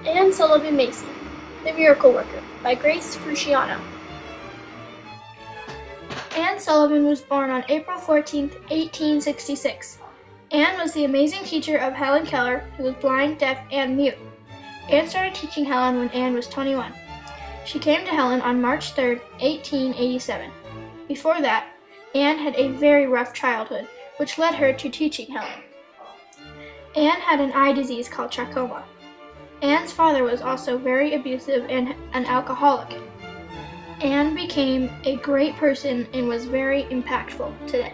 Anne Sullivan Macy, The Miracle Worker, by Grace Frusciano. Anne Sullivan was born on April 14, 1866. Anne was the amazing teacher of Helen Keller, who was blind, deaf, and mute. Anne started teaching Helen when Anne was 21. She came to Helen on March 3, 1887. Before that, Anne had a very rough childhood, which led her to teaching Helen. Anne had an eye disease called trachoma. Anne's father was also very abusive and an alcoholic. Anne became a great person and was very impactful today.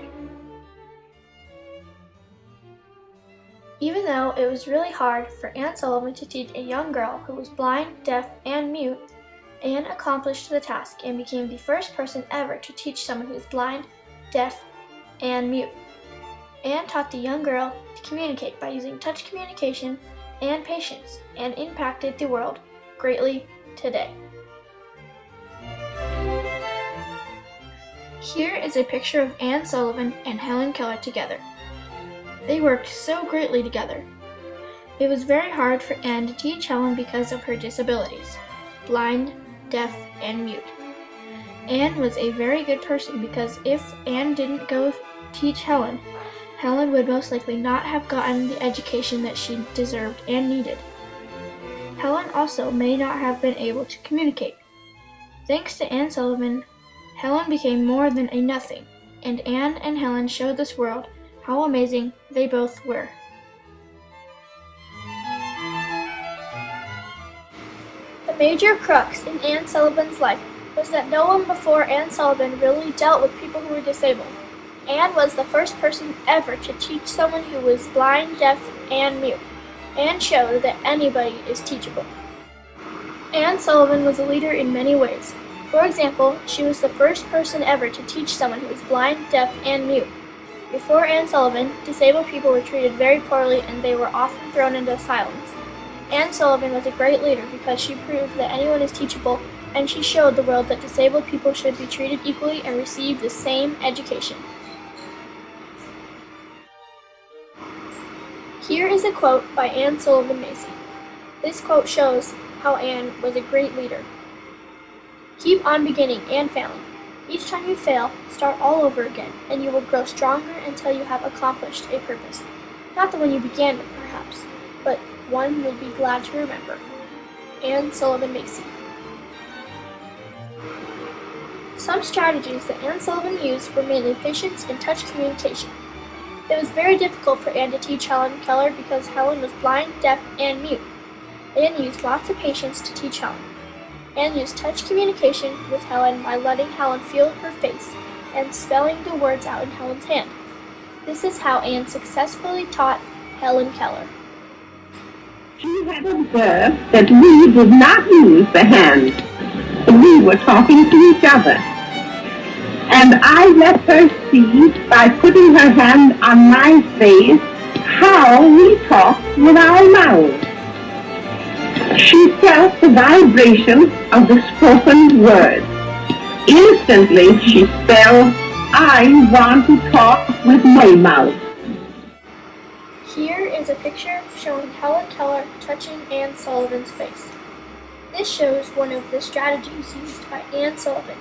Even though it was really hard for Anne Sullivan to teach a young girl who was blind, deaf, and mute, Anne accomplished the task and became the first person ever to teach someone who is blind, deaf, and mute. Anne taught the young girl to communicate by using touch communication and patience, and impacted the world greatly today. Here is a picture of Anne Sullivan and Helen Keller together. They worked so greatly together. It was very hard for Anne to teach Helen because of her disabilities, blind, deaf, and mute. Anne was a very good person because if Anne didn't go teach Helen, Helen would most likely not have gotten the education that she deserved and needed. Helen also may not have been able to communicate. Thanks to Anne Sullivan, Helen became more than a nothing, and Anne and Helen showed this world how amazing they both were. The major crux in Anne Sullivan's life was that no one before Anne Sullivan really dealt with people who were disabled. Anne was the first person ever to teach someone who was blind, deaf, and mute. Anne showed that anybody is teachable. Anne Sullivan was a leader in many ways. For example, she was the first person ever to teach someone who was blind, deaf, and mute. Before Anne Sullivan, disabled people were treated very poorly and they were often thrown into asylums. Anne Sullivan was a great leader because she proved that anyone is teachable, and she showed the world that disabled people should be treated equally and receive the same education. Here is a quote by Anne Sullivan Macy. This quote shows how Anne was a great leader. Keep on beginning and failing. Each time you fail, start all over again, and you will grow stronger until you have accomplished a purpose. Not the one you began with, perhaps, but one you'll be glad to remember. Anne Sullivan Macy. Some strategies that Anne Sullivan used were mainly patience and touch communication. It was very difficult for Anne to teach Helen Keller because Helen was blind, deaf, and mute. Anne used lots of patience to teach Helen. Anne used touch communication with Helen by letting Helen feel her face and spelling the words out in Helen's hand. This is how Anne successfully taught Helen Keller. She had observed that we did not use the hand. We were talking to each other. And I let her see, by putting her hand on my face, how we talk with our mouths. She felt the vibration of the spoken word. Instantly she spelled, I want to talk with my mouth. Here is a picture showing Helen Keller touching Anne Sullivan's face. This shows one of the strategies used by Anne Sullivan.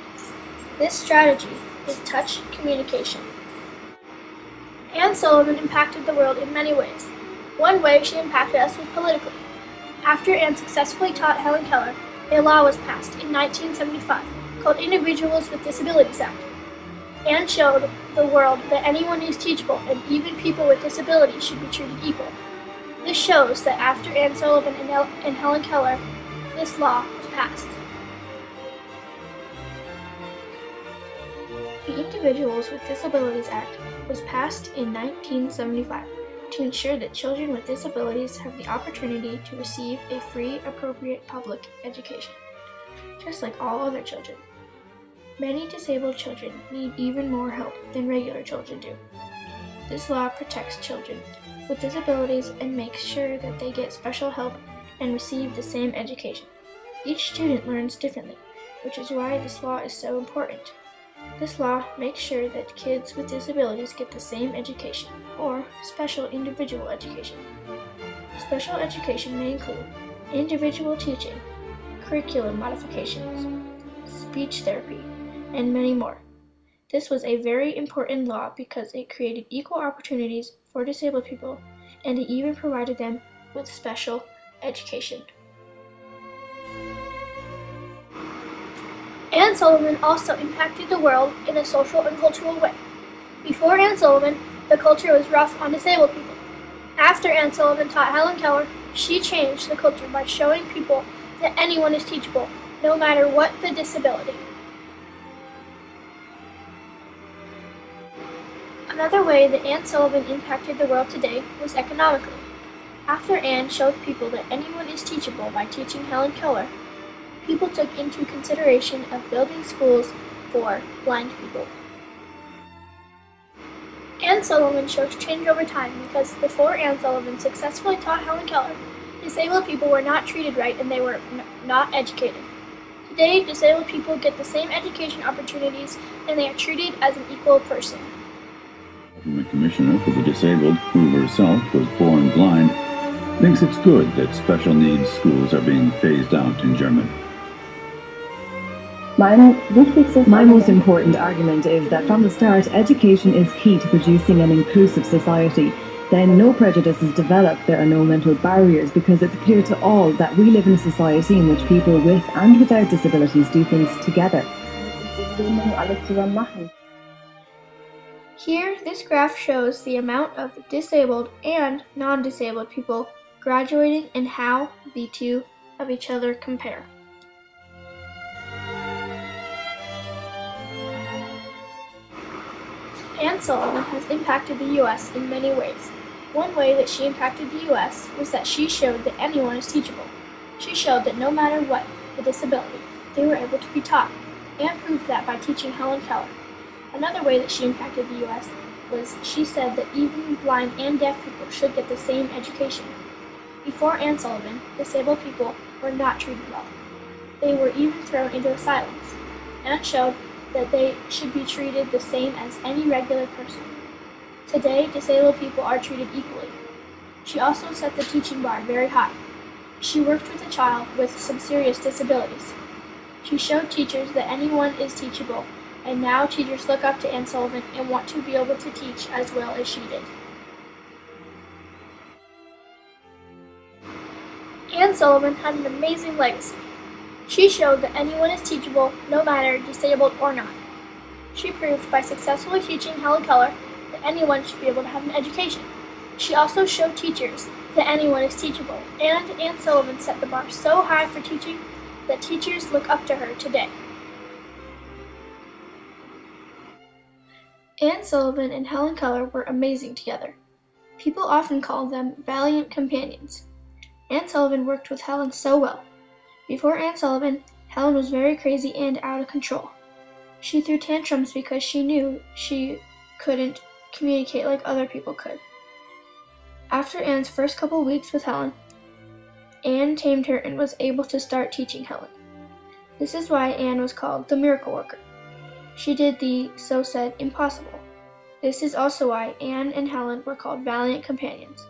This strategy is touch communication. Anne Sullivan impacted the world in many ways. One way she impacted us was politically. After Anne successfully taught Helen Keller, a law was passed in 1975 called Individuals with Disabilities Act. Anne showed the world that anyone is teachable and even people with disabilities should be treated equal. This shows that after Anne Sullivan and Helen Keller, this law was passed. The Individuals with Disabilities Act was passed in 1975 to ensure that children with disabilities have the opportunity to receive a free, appropriate public education, just like all other children. Many disabled children need even more help than regular children do. This law protects children with disabilities and makes sure that they get special help and receive the same education. Each student learns differently, which is why this law is so important. This law makes sure that kids with disabilities get the same education, or special individual education. Special education may include individual teaching, curriculum modifications, speech therapy, and many more. This was a very important law because it created equal opportunities for disabled people, and it even provided them with special education. Anne Sullivan also impacted the world in a social and cultural way. Before Anne Sullivan, the culture was rough on disabled people. After Anne Sullivan taught Helen Keller, she changed the culture by showing people that anyone is teachable, no matter what the disability. Another way that Anne Sullivan impacted the world today was economically. After Anne showed people that anyone is teachable by teaching Helen Keller, people took into consideration of building schools for blind people. Anne Sullivan shows change over time because before Anne Sullivan successfully taught Helen Keller, disabled people were not treated right and they were not educated. Today, disabled people get the same education opportunities and they are treated as an equal person. The Commissioner for the Disabled, who herself was born blind, thinks it's good that special needs schools are being phased out in Germany. My most important argument is that from the start, education is key to producing an inclusive society. Then no prejudice is developed, there are no mental barriers, because it's clear to all that we live in a society in which people with and without disabilities do things together. Here, this graph shows the amount of disabled and non-disabled people graduating and how the two of each other compare. Anne Sullivan has impacted the U.S. in many ways. One way that she impacted the U.S. was that she showed that anyone is teachable. She showed that no matter what the disability, they were able to be taught, and proved that by teaching Helen Keller. Another way that she impacted the U.S. was she said that even blind and deaf people should get the same education. Before Anne Sullivan, disabled people were not treated well. They were even thrown into asylums. Anne showed that they should be treated the same as any regular person. Today, disabled people are treated equally. She also set the teaching bar very high. She worked with a child with some serious disabilities. She showed teachers that anyone is teachable, and now teachers look up to Anne Sullivan and want to be able to teach as well as she did. Anne Sullivan had an amazing legacy. She showed that anyone is teachable, no matter disabled or not. She proved by successfully teaching Helen Keller that anyone should be able to have an education. She also showed teachers that anyone is teachable, and Anne Sullivan set the bar so high for teaching that teachers look up to her today. Anne Sullivan and Helen Keller were amazing together. People often call them valiant companions. Anne Sullivan worked with Helen so well. Before Anne Sullivan, Helen was very crazy and out of control. She threw tantrums because she knew she couldn't communicate like other people could. After Anne's first couple weeks with Helen, Anne tamed her and was able to start teaching Helen. This is why Anne was called the miracle worker. She did the, so said, impossible. This is also why Anne and Helen were called valiant companions.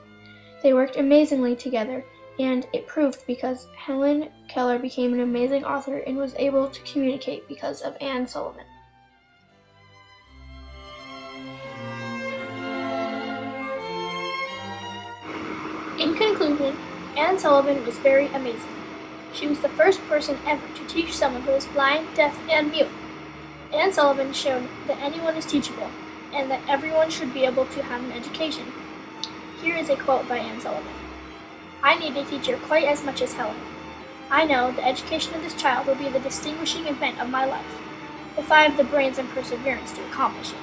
They worked amazingly together, and it proved because Helen Keller became an amazing author and was able to communicate because of Anne Sullivan. In conclusion, Anne Sullivan was very amazing. She was the first person ever to teach someone who was blind, deaf, and mute. Anne Sullivan showed that anyone is teachable and that everyone should be able to have an education. Here is a quote by Anne Sullivan. "I need a teacher quite as much as Helen. I know the education of this child will be the distinguishing event of my life, if I have the brains and perseverance to accomplish it.